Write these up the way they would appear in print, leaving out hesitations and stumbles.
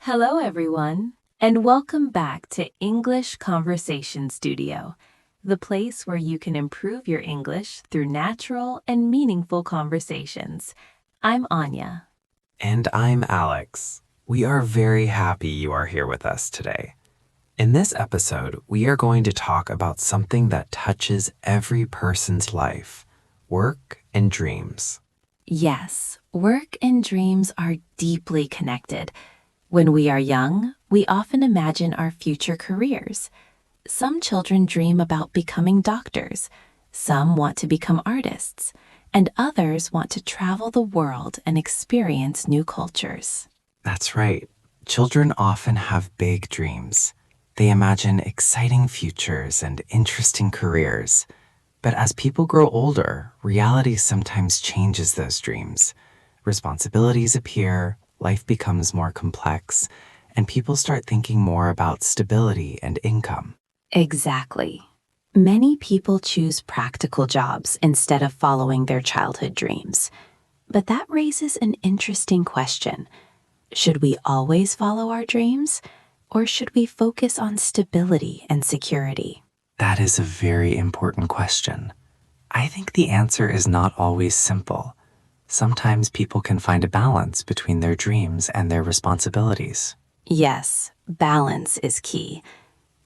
Hello, everyone, and welcome back to English Conversation Studio, the place where you can improve your English through natural and meaningful conversations. I'm Anya. And I'm Alex. We are very happy you are here with us today. In this episode, we are going to talk about something that touches every person's life: work and dreams. Yes, work and dreams are deeply connected. When we are young, we often imagine our future careers. Some children dream about becoming doctors, some want to become artists, and others want to travel the world and experience new cultures. That's right. Children often have big dreams. They imagine exciting futures and interesting careers. But as people grow older, reality sometimes changes those dreams. Responsibilities appear, life becomes more complex, and people start thinking more about stability and income. Exactly. Many people choose practical jobs instead of following their childhood dreams. But that raises an interesting question. Should we always follow our dreams, or should we focus on stability and security? That is a very important question. I think the answer is not always simple. Sometimes people can find a balance between their dreams and their responsibilities. Yes, balance is key.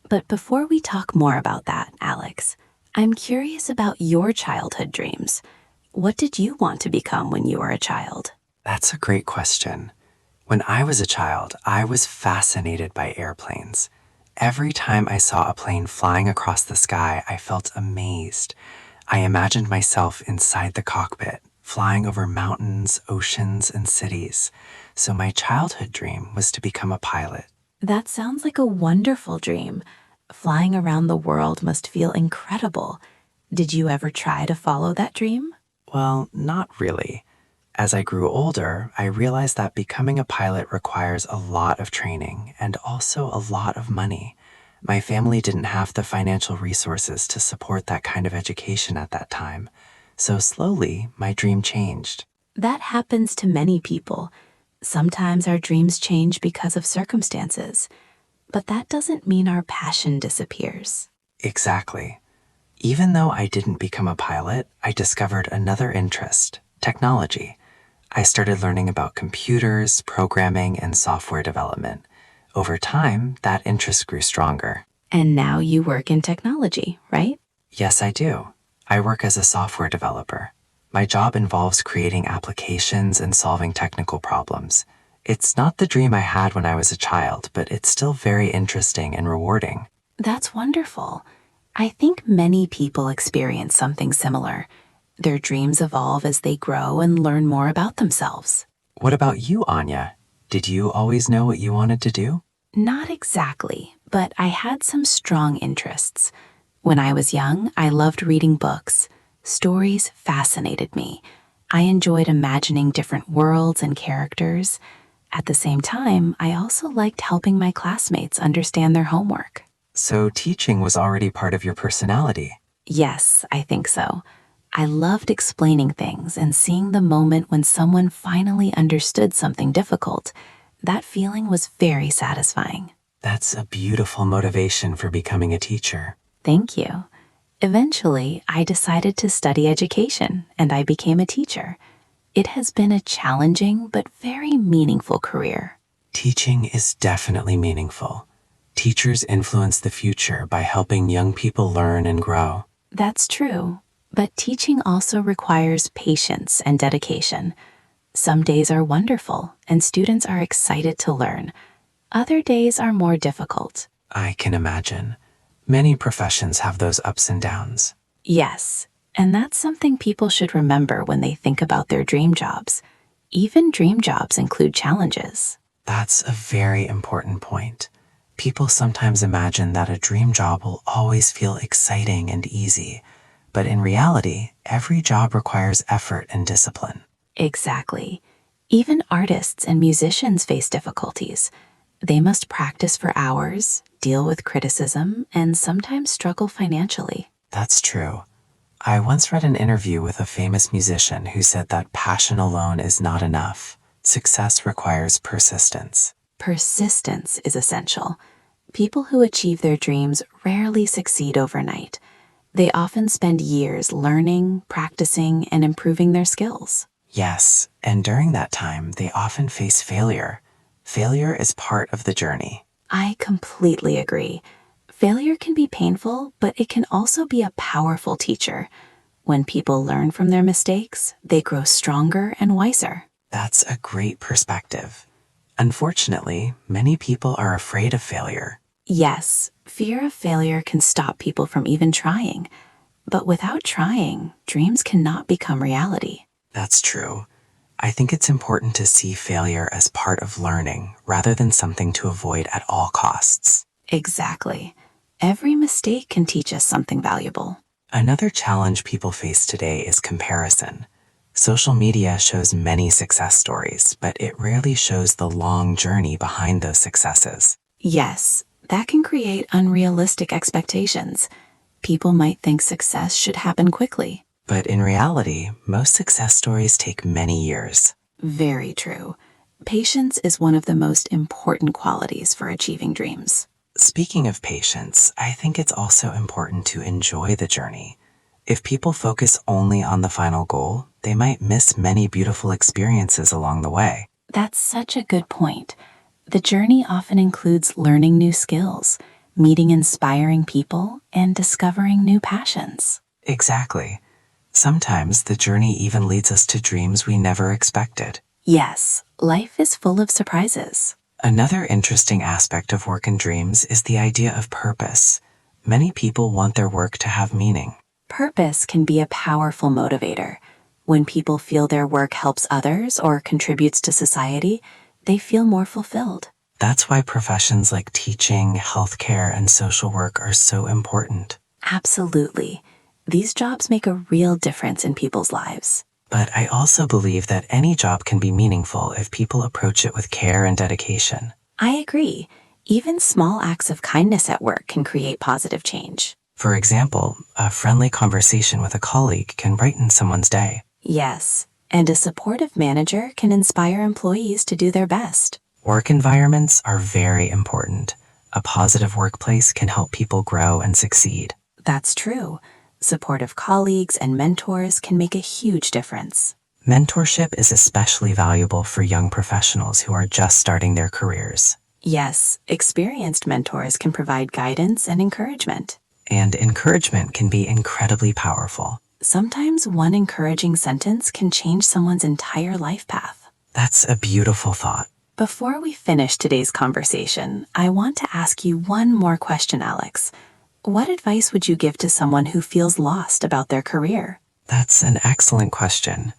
But before we talk more about that, Alex, I'm curious about your childhood dreams. What did you want to become when you were a child? That's a great question. When I was a child, I was fascinated by airplanes. Every time I saw a plane flying across the sky, I felt amazed. I imagined myself inside the cockpit, flying over mountains, oceans, and cities. So my childhood dream was to become a pilot. That sounds like a wonderful dream. Flying around the world must feel incredible. Did you ever try to follow that dream? Well, not really. As I grew older, I realized that becoming a pilot requires a lot of training and also a lot of money. My family didn't have the financial resources to support that kind of education at that time. So slowly, my dream changed. That happens to many people. Sometimes our dreams change because of circumstances, but that doesn't mean our passion disappears. Exactly. Even though I didn't become a pilot, I discovered another interest: technology. I started learning about computers, programming, and software development. Over time, that interest grew stronger. And now you work in technology, right? Yes, I do. I work as a software developer. My job involves creating applications and solving technical problems. It's not the dream I had when I was a child, but it's still very interesting and rewarding. That's wonderful. I think many people experience something similar. Their dreams evolve as they grow and learn more about themselves. What about you, Anya? Did you always know what you wanted to do? Not exactly, but I had some strong interests. When I was young, I loved reading books. Stories fascinated me. I enjoyed imagining different worlds and characters. At the same time, I also liked helping my classmates understand their homework. So teaching was already part of your personality. Yes, I think so. I loved explaining things and seeing the moment when someone finally understood something difficult. That feeling was very satisfying. That's a beautiful motivation for becoming a teacher. Thank you. Eventually, I decided to study education and I became a teacher. It has been a challenging but very meaningful career. Teaching is definitely meaningful. Teachers influence the future by helping young people learn and grow. That's true, but teaching also requires patience and dedication. Some days are wonderful and students are excited to learn. Other days are more difficult. I can imagine. Many professions have those ups and downs. Yes, and that's something people should remember when they think about their dream jobs. Even dream jobs include challenges. That's a very important point. People sometimes imagine that a dream job will always feel exciting and easy, but in reality, every job requires effort and discipline. Exactly. Even artists and musicians face difficulties. They must practice for hours, deal with criticism, and sometimes struggle financially. That's true. I once read an interview with a famous musician who said that passion alone is not enough. Success requires persistence. Persistence is essential. People who achieve their dreams rarely succeed overnight. They often spend years learning, practicing, and improving their skills. Yes, and during that time, they often face failure. Failure is part of the journey. I completely agree. Failure can be painful, but it can also be a powerful teacher. When people learn from their mistakes, they grow stronger and wiser. That's a great perspective. Unfortunately, many people are afraid of failure. Yes, fear of failure can stop people from even trying. But without trying, dreams cannot become reality. That's true. I think it's important to see failure as part of learning rather than something to avoid at all costs. Exactly. Every mistake can teach us something valuable. Another challenge people face today is comparison. Social media shows many success stories, but it rarely shows the long journey behind those successes. Yes, that can create unrealistic expectations. People might think success should happen quickly. But in reality, most success stories take many years. Very true. Patience is one of the most important qualities for achieving dreams. Speaking of patience, I think it's also important to enjoy the journey. If people focus only on the final goal, they might miss many beautiful experiences along the way. That's such a good point. The journey often includes learning new skills, meeting inspiring people, and discovering new passions. Exactly. Sometimes the journey even leads us to dreams we never expected. Yes, life is full of surprises. Another interesting aspect of work and dreams is the idea of purpose. Many people want their work to have meaning. Purpose can be a powerful motivator. When people feel their work helps others or contributes to society, they feel more fulfilled. That's why professions like teaching, healthcare, and social work are so important. Absolutely. These jobs make a real difference in people's lives. But I also believe that any job can be meaningful if people approach it with care and dedication. I agree. Even small acts of kindness at work can create positive change. For example, a friendly conversation with a colleague can brighten someone's day. Yes, and a supportive manager can inspire employees to do their best. Work environments are very important. A positive workplace can help people grow and succeed. That's true. Supportive colleagues and mentors can make a huge difference. Mentorship is especially valuable for young professionals who are just starting their careers. Yes, experienced mentors can provide guidance and encouragement. And encouragement can be incredibly powerful. Sometimes one encouraging sentence can change someone's entire life path. That's a beautiful thought. Before we finish today's conversation, I want to ask you one more question, Alex. What advice would you give to someone who feels lost about their career? That's an excellent question.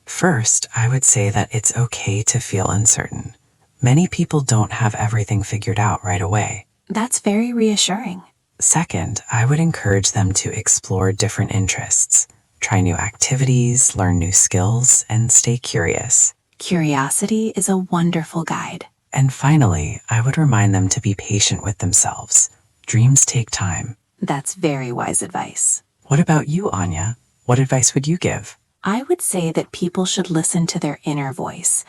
First, I would say that it's okay to feel uncertain. Many people don't have everything figured out right away. That's very reassuring. Second, I would encourage them to explore different interests, try new activities, learn new skills, and stay curious. Curiosity is a wonderful guide. And finally, I would remind them to be patient with themselves. Dreams take time. That's very wise advice. What about you, Anya? What advice would you give? I would say that people should listen to their inner voice.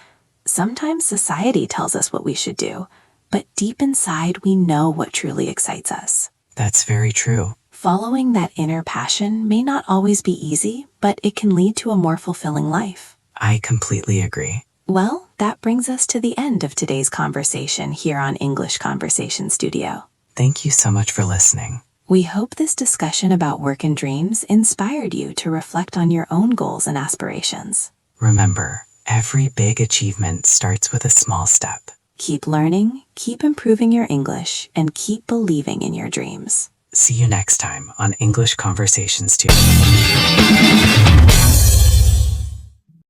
Sometimes society tells us what we should do, but deep inside we know what truly excites us. That's very true. Following that inner passion may not always be easy, but it can lead to a more fulfilling life. I completely agree. Well, that brings us to the end of today's conversation here on English Conversation Studio. Thank you so much for listening. We hope this discussion about work and dreams inspired you to reflect on your own goals and aspirations. Remember, every big achievement starts with a small step. Keep learning, keep improving your English, and keep believing in your dreams. See you next time on English Conversations Studio.